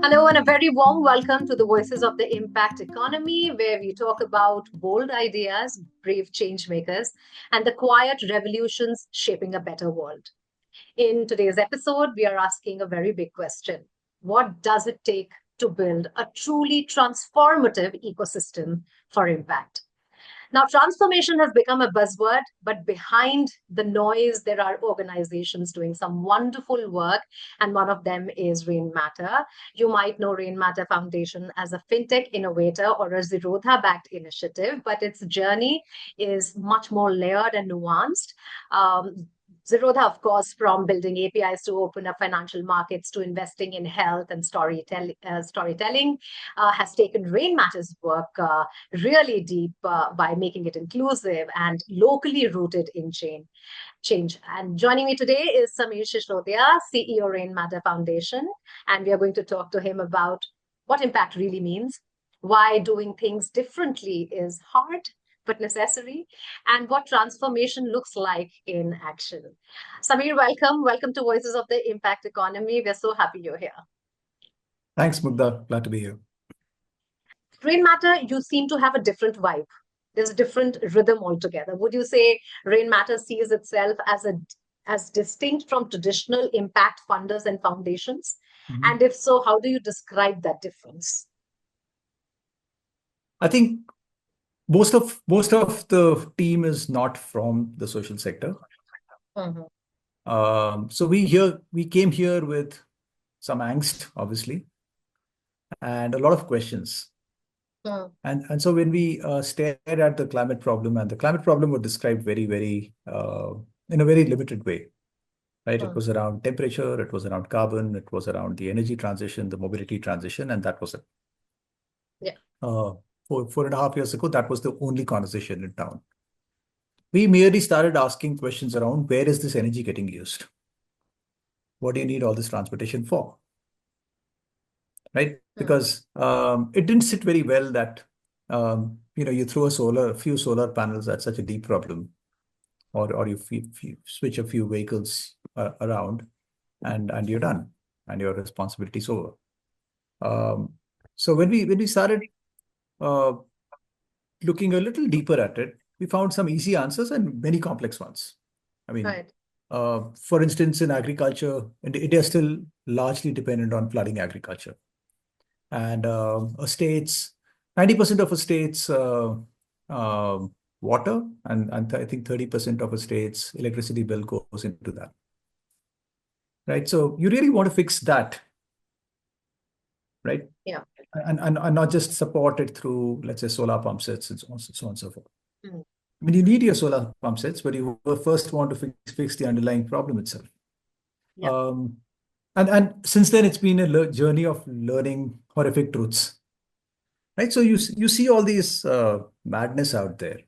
Hello, and a very warm welcome to the Voices of the Impact Economy, where we talk about bold ideas, brave change makers, and the quiet revolutions shaping a better world. In today's episode, we are asking a very big question. What does it take to build a truly transformative ecosystem for impact? Now, transformation has become a buzzword, but behind the noise, there are organizations doing some wonderful work, and one of them is Rainmatter. You might know Rainmatter Foundation as a fintech innovator or a Zerodha backed initiative, but its journey is much more layered and nuanced. Zerodha, of course, from building APIs to open up financial markets to investing in health and storytelling, has taken Rainmatter's work really deep by making it inclusive and locally rooted in change. And joining me today is Sameer Shisodia, CEO Rainmatter Foundation, and we are going to talk to him about what impact really means, why doing things differently is hard but necessary, and what transformation looks like in action. Sameer, welcome. Welcome to Voices of the Impact Economy. We're so happy you're here. Thanks, Mugdha. Glad to be here. Rainmatter, you seem to have a different vibe. There's a different rhythm altogether. Would you say Rainmatter sees itself as distinct from traditional impact funders and foundations? And if so, how do you describe that difference? I think most of the team is not from the social sector. So we came here with some angst, obviously, and a lot of questions. And so when we stared at the climate problem, and the climate problem was described very, very in a very limited way, right? It was around temperature, it was around carbon, it was around the energy transition, the mobility transition, and that was it. Yeah. 4.5 years ago, that was the only conversation in town. We merely started asking questions around where is this energy getting used? What do you need all this transportation for? Right? Because it didn't sit very well that you throw a few solar panels at such a deep problem, or you switch a few vehicles around, and you're done, and your responsibility is over. So when we started looking a little deeper at it, we found some easy answers and many complex ones. I mean, for instance, in agriculture, India is still largely dependent on flooding agriculture. And 90% of a state's water, and I think 30% of a state's electricity bill goes into that. Right? So you really want to fix that. Right? Yeah. And not just support it through, let's say, solar pump sets and so on and so forth. I mean, you need your solar pump sets, but you first want to fix the underlying problem itself. Yeah. And since then, it's been a journey of learning horrific truths. Right? So you see all these madness out there.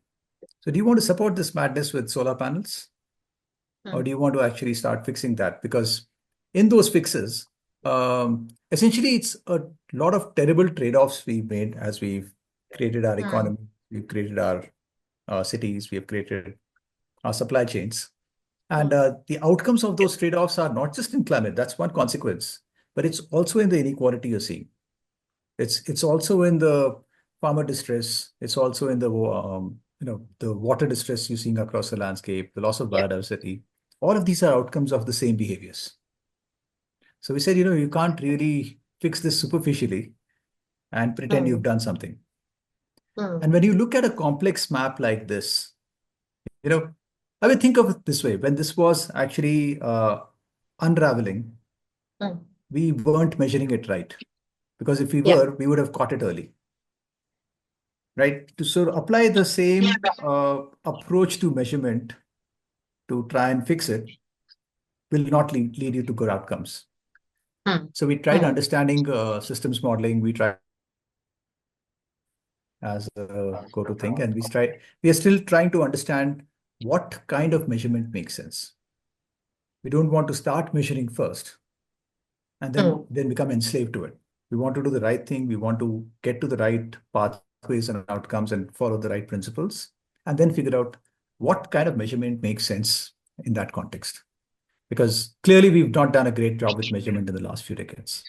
So do you want to support this madness with solar panels? Or do you want to actually start fixing that? Because in those fixes, essentially, it's a lot of terrible trade-offs we've made as we've created our economy, we've created our cities, we have created our supply chains. And the outcomes of those trade-offs are not just in climate, that's one consequence, but it's also in the inequality you're seeing. It's also in the farmer distress. It's also in the the water distress you're seeing across the landscape, the loss of biodiversity. All of these are outcomes of the same behaviors. So we said, you can't really fix this superficially and pretend you've done something. And when you look at a complex map like this, I would think of it this way. When this was actually unraveling, we weren't measuring it right. Because if we were, we would have caught it early. Right? To sort of apply the same approach to measurement to try and fix it will not lead you to good outcomes. So we tried understanding systems modeling. We tried as a go-to thing, and we are still trying to understand what kind of measurement makes sense. We don't want to start measuring first and then become enslaved to it. We want to do the right thing. We want to get to the right pathways and outcomes and follow the right principles, and then figure out what kind of measurement makes sense in that context. Because clearly we've not done a great job with measurement in the last few decades.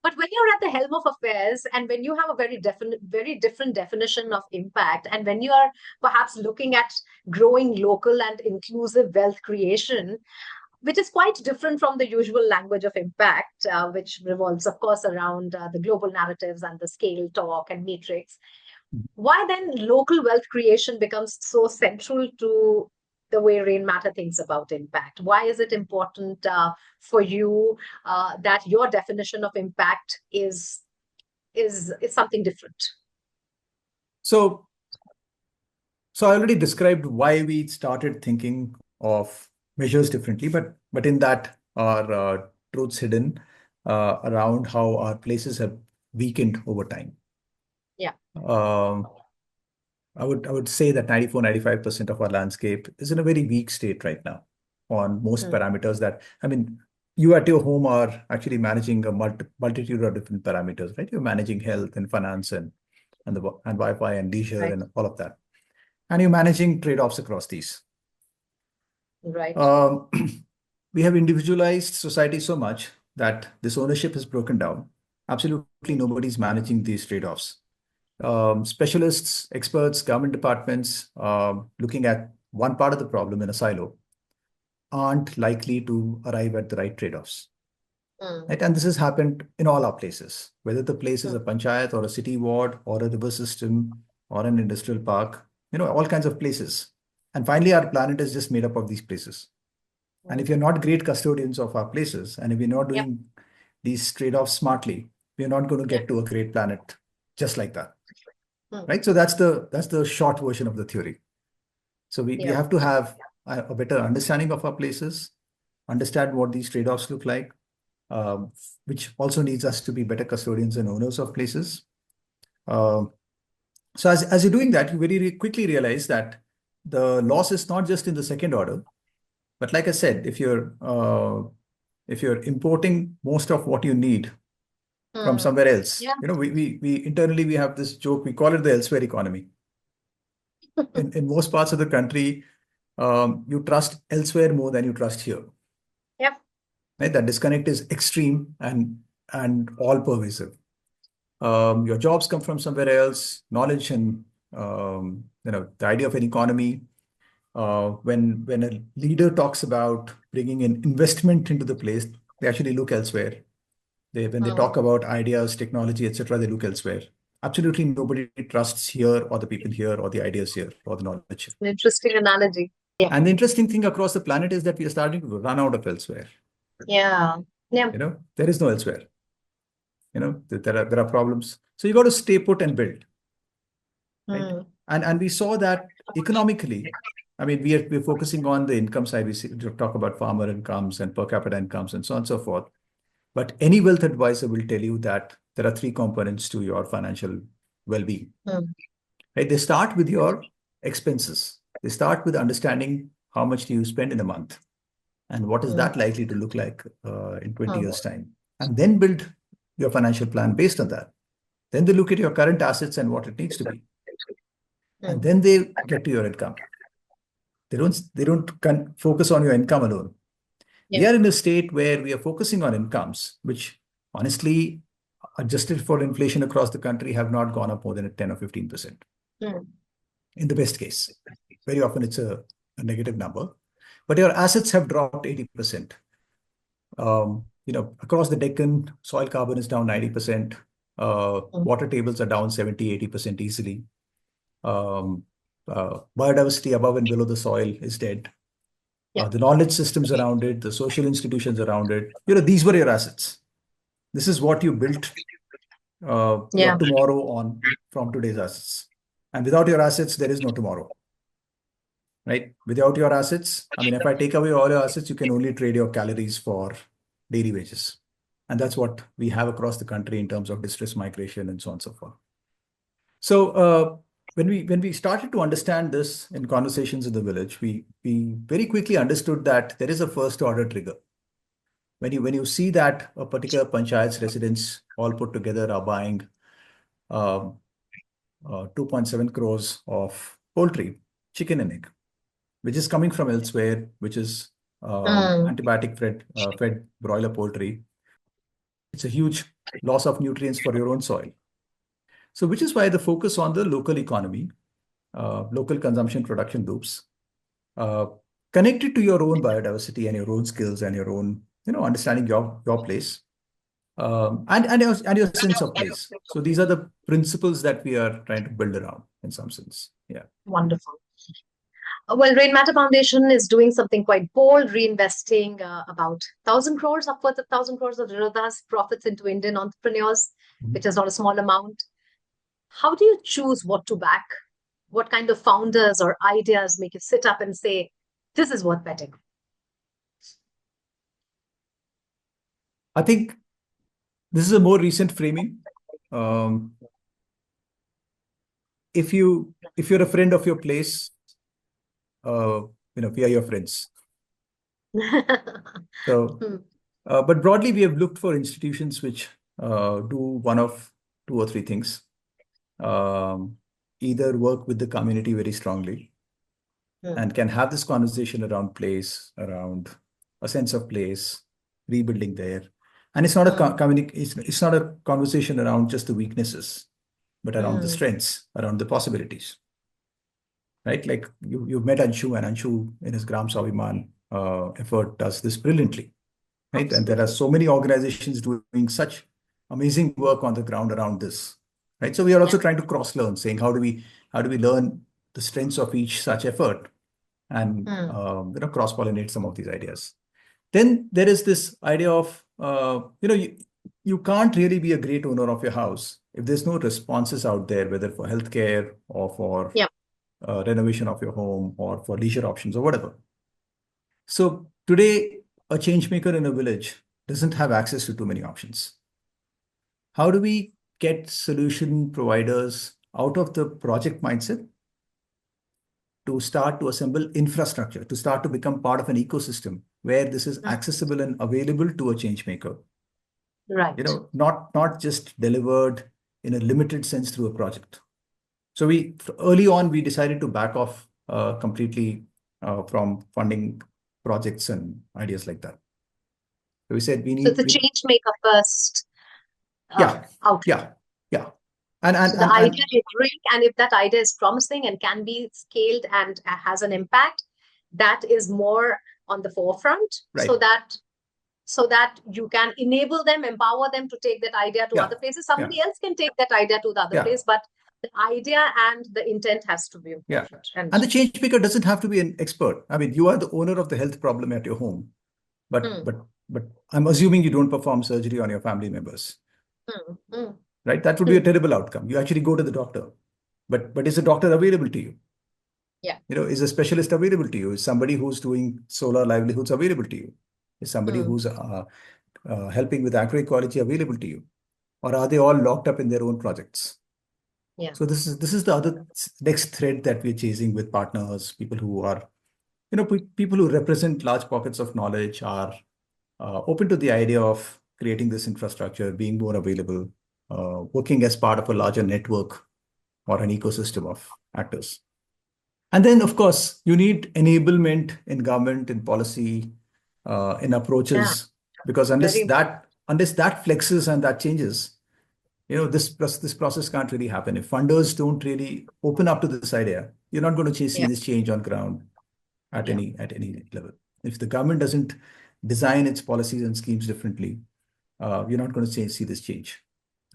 But when you're at the helm of affairs and when you have a very different definition of impact, and when you are perhaps looking at growing local and inclusive wealth creation, which is quite different from the usual language of impact, which revolves, of course, around the global narratives and the scale talk and metrics. Why then local wealth creation becomes so central to the way Rainmatter thinks about impact? Why is it important for you that your definition of impact is something different? So, so I already described why we started thinking of measures differently, but in that are truths hidden around how our places have weakened over time. Yeah. Um, I would say that 94, 95% of our landscape is in a very weak state right now on most Mm. parameters that, I mean, you at your home are actually managing a multitude of different parameters, right? You're managing health and finance and Wi-Fi and leisure Right. and all of that. And you're managing trade-offs across these. Right. Um, we have individualized society so much that this ownership has broken down. Absolutely nobody's managing these trade-offs. Specialists, experts, government departments looking at one part of the problem in a silo aren't likely to arrive at the right trade-offs. Mm. Right? And this has happened in all our places, whether the place is Mm. a panchayat or a city ward or a river system or an industrial park, all kinds of places. And finally, our planet is just made up of these places. And if Mm. you're not great custodians of our places, and if we're not Yep. doing these trade-offs smartly, we're not going to Yep. get to a great planet just like that. Mm. Right? So that's the short version of the theory. So we Yep. have to have a better understanding of our places, understand what these trade-offs look like, um, which also needs us to be better custodians and owners of places. Um, so as you're doing that, you very quickly realize that the loss is not just in the second order, but like I said, if you're importing most of what you need from Mm. somewhere else, Yeah. we internally we have this joke, we call it the elsewhere economy. In most parts of the country, you trust elsewhere more than you trust here. Yep. Right? That disconnect is extreme and all pervasive. Your jobs come from somewhere else, knowledge and the idea of an economy. When a leader talks about bringing an investment into the place, they actually look elsewhere. When they Mm. talk about ideas, technology, etc., they look elsewhere. Absolutely nobody trusts here or the people here or the ideas here or the knowledge here. An interesting analogy. Yeah. And the interesting thing across the planet is that we are starting to run out of elsewhere. Yeah. Yeah. There is no elsewhere. There are problems. So you got to stay put and build, right? Mm. And we saw that economically. I mean, we're focusing on the income side. We talk about farmer incomes and per capita incomes and so on and so forth. But any wealth advisor will tell you that there are three components to your financial well-being. Mm. Right? They start with your expenses. They start with understanding how much do you spend in a month and what is Mm. that likely to look like in 20 Mm. years' time. And then build your financial plan based on that. Then they look at your current assets and what it needs to be. And Mm. then they get to your income. They don't focus on your income alone. We Yeah. are in a state where we are focusing on incomes, which honestly, adjusted for inflation across the country, have not gone up more than 10 or 15% Mm. in the best case. Very often it's a negative number, but your assets have dropped 80%. Across the Deccan, soil carbon is down 90%. Mm. Water tables are down 70, 80% easily. Biodiversity above and below the soil is dead. Yeah. The knowledge systems around it, the social institutions around it, these were your assets. This is what you built your Yeah. tomorrow on from today's assets. And without your assets, there is no tomorrow, right? Without your assets, I mean, if I take away all your assets, you can only trade your calories for daily wages. And that's what we have across the country in terms of distress migration and so on and so forth. So when we started to understand this in conversations in the village, we very quickly understood that there is a first order trigger. When you see that a particular panchayat's residents all put together are buying 2.7 crores of poultry, chicken and egg, which is coming from elsewhere, which is Mm. antibiotic fed broiler poultry. It's a huge loss of nutrients for your own soil. So, which is why the focus on the local economy, local consumption production loops, uh, connected to your own biodiversity and your own skills and your own, understanding your place, and your sense of place. So these are the principles that we are trying to build around in some sense. Yeah. Wonderful. Well, Rainmatter Foundation is doing something quite bold, reinvesting about 1,000 crores, upwards of 1,000 crores of Zerodha's profits into Indian entrepreneurs, Mhm. which is not a small amount. How do you choose what to back? What kind of founders or ideas make you sit up and say, this is worth betting? I think this is a more recent framing. Um, if you're a friend of your place, uh, we are your friends. So, Hmm, but broadly, we have looked for institutions which do one of two or three things. Um, Either work with the community very strongly hmm, and can have this conversation around place, around a sense of place, rebuilding there. And it's not a hmm, it's not a conversation around just the weaknesses, but around the hmm, strengths, around the possibilities. Right? Like you've met Anshu, and Anshu in his Gram Swabiman effort does this brilliantly. Right? And there are absolutely. so many organizations doing such amazing work on the ground around this. Right? So we are Yeah. also trying to cross-learn, saying how do we learn the strengths of each such effort and Hmm, cross-pollinate some of these ideas. Then there is this idea of you can't really be a great owner of your house if there's no responses out there, whether for healthcare or for yeah. renovation of your home or for leisure options or whatever. So today, a change maker in a village doesn't have access to too many options. How do we get solution providers out of the project mindset to start to assemble infrastructure, to start to become part of an ecosystem where this is Hmm, accessible and available to a change maker? right. Not just delivered in a limited sense through a project. So we early on we decided to back off completely from funding projects and ideas like that. So we said we So it's need a we change maker first yeah, outlook. yeah, yeah. And and So the and idea and you bring, and if that idea is promising and can be scaled and has an impact, that is more on the forefront, right. so that you can enable them, empower them to take that idea to Yeah, other places. yeah, Somebody else can take that idea to the other yeah, place, but the idea and the intent has to be yeah. important. And And the change maker doesn't have to be an expert. I mean, you are the owner of the health problem at your home, but hmm, but but I'm assuming you don't perform surgery on your family members, hmm, hmm, right? That would be a hmm. terrible outcome. You actually go to the doctor, but is the doctor available to you? Yeah. Is a specialist available to you? Is somebody who's doing solar livelihoods available to you? Is somebody Hmm, who's helping with agroecology available to you? Or are they all locked up in their own projects? yeah. So this is the other next thread that we're chasing with partners, people who are, people who represent large pockets of knowledge are open to the idea of creating this infrastructure, being more available, working as part of a larger network or an ecosystem of actors. And then, of course, you need enablement in government, in policy, in Yeah. approaches, because Very unless that flexes and that changes, this process can't really happen. If funders don't really open up to this idea, you're not going to see yeah. this change on ground at Yeah. any level. If the government doesn't design its policies and schemes differently, you're not going to see this change,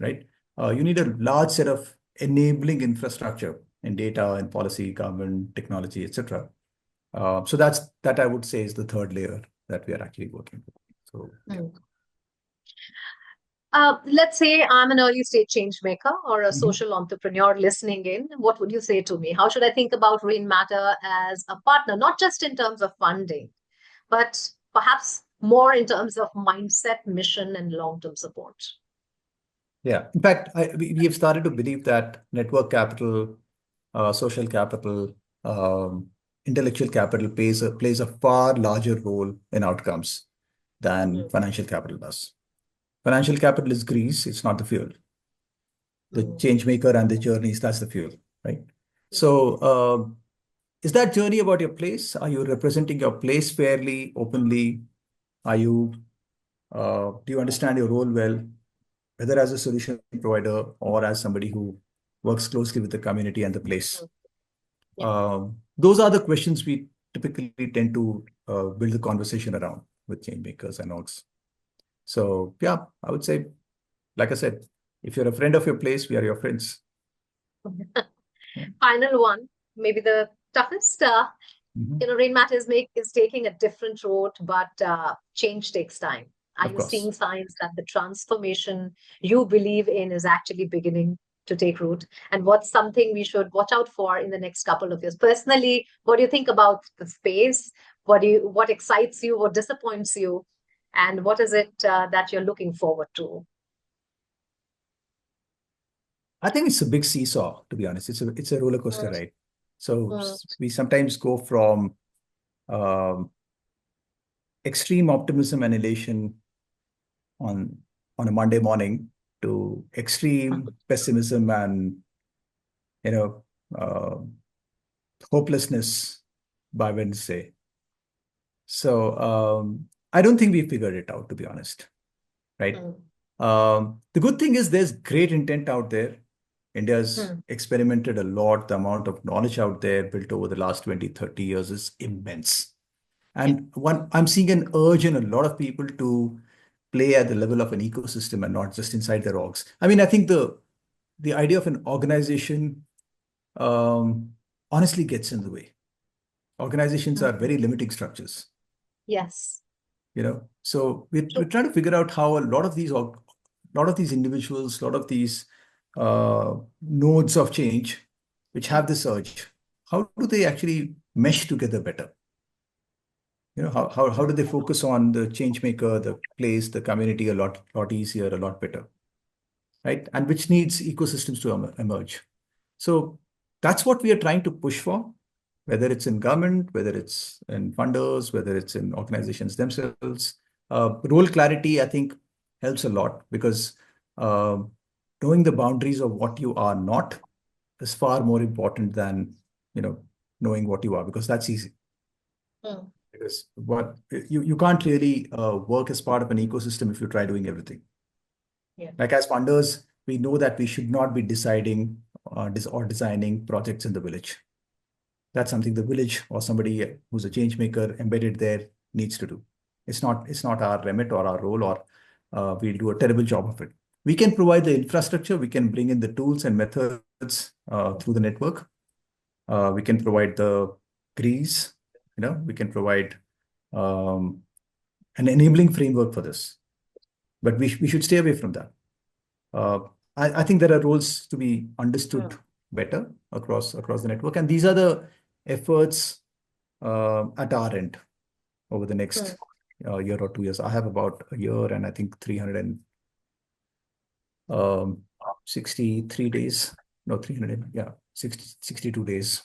right? You need a large set of enabling infrastructure in data and policy, government, technology, etc. So that I would say is the third layer that we are actually working with. So yeah. Hmm. Let's say I'm an early stage change maker or a Mhm. social entrepreneur listening in. What would you say to me? How should I think about Rainmatter as a partner, not just in terms of funding, but perhaps more in terms of mindset, mission, and long term support? Yeah. In fact, we have started to believe that network capital, social capital, intellectual capital plays a far larger role in outcomes than Mm, financial capital does. Financial capital is grease, it's not the fuel. The mm, change maker and the journeys, that's the fuel, right? mm. So, is that journey about your place? Are you representing your place fairly, openly? Do you understand your role well? whether as a solution provider or as somebody who works closely with the community and the place. Yeah. Those are the questions we typically tend to build the conversation around with change makers and orgs. So yeah, I would say, like I said, if you're a friend of your place, we are your friends. Yeah. Final one, maybe the toughest. Rainmatter is taking a different road, but change takes time. Are Of you course. seeing signs that the transformation you believe in is actually beginning to take root? And what's something we should watch out for in the next couple of years? Personally, what do you think about the space? What excites you? What disappoints you? And what is it that you're looking forward to? I think it's a big seesaw, to be honest. It's a roller coaster Mm, ride. So mm, we sometimes go from um, extreme optimism and elation on a Monday morning to extreme pessimism and you know uh, hopelessness by Wednesday. So I don't think we figured it out, to be honest. Right. mm, The good thing is there's great intent out there. India's mm, experimented a lot. The amount of knowledge out there built over the last 20, 30 years is immense. yeah. And I'm seeing an urge in a lot of people to play at the level of an ecosystem and not just inside their orgs. I mean, I think the idea of an organization um, honestly gets in the way. Organizations are Mm, very limiting structures. yes. So we're True. trying to figure out how a lot of these individuals, a lot of these nodes of change, which have Mm, this urge, how do they actually mesh together better? How do they focus on the change maker, the place, the community a lot easier, a lot better, right? And which needs ecosystems to emerge. So that's what we are trying to push for, whether it's in government, whether it's in funders, whether it's in organizations themselves. Role clarity, I think, helps a lot because uh, knowing the boundaries of what you are not is far more important than you know knowing what you are, because that's easy. mm, Because what you can't really work as part of an ecosystem if you try doing everything. yeah. Like as funders, we know that we should not be deciding or designing projects in the village. That's something the village or somebody who's a change maker embedded there needs to do. It's not our remit or our role, or we'll do a terrible job of it. We can provide the infrastructure, we can bring in the tools and methods through the network. We can provide the grease, we can provide um, an enabling framework for this. But we should stay away from that. Uh, I think there are roles to be understood Mm, better across the network, and these are the efforts at our end over the mm, next year or 2 years. I have about a year and I think 363 days, no 300, yeah, 62 days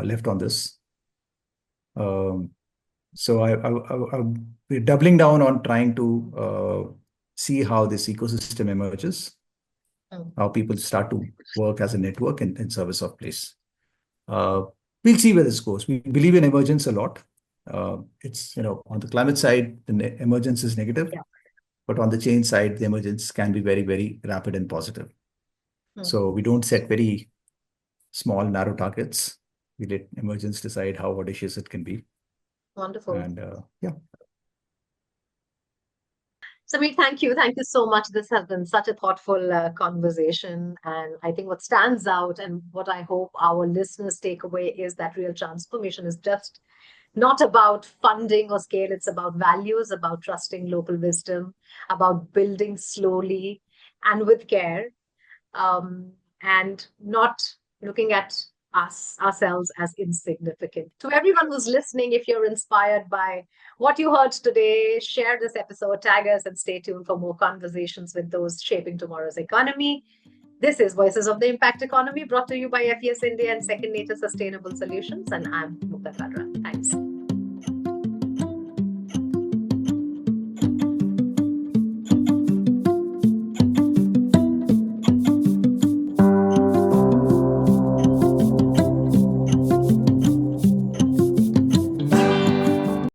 left on this. Um, so we're doubling down on trying to see how this ecosystem emerges, mm. how people start to work as a network in service of place. Uh, we'll see where this goes. We believe in emergence a lot. It's, on the climate side, the emergence is negative, Yeah. but on the change side, the emergence can be very, very rapid and positive. Mm, So we don't set very small, narrow targets. We let emergence decide how audacious it can be. wonderful. And yeah. Sameer, thank you. Thank you so much. This has been such a thoughtful conversation. And I think what stands out and what I hope our listeners take away is that real transformation is just not about funding or scale. It's about values, about trusting local wisdom, about building slowly and with care, and not looking at ourselves as insignificant. To everyone who's listening, if you're inspired by what you heard today, share this episode, tag us, and stay tuned for more conversations with those shaping tomorrow's economy. This is Voices of the Impact Economy, brought to you by FES India and Second Nature Sustainable Solutions, and I'm Mukta Kadra. Thanks.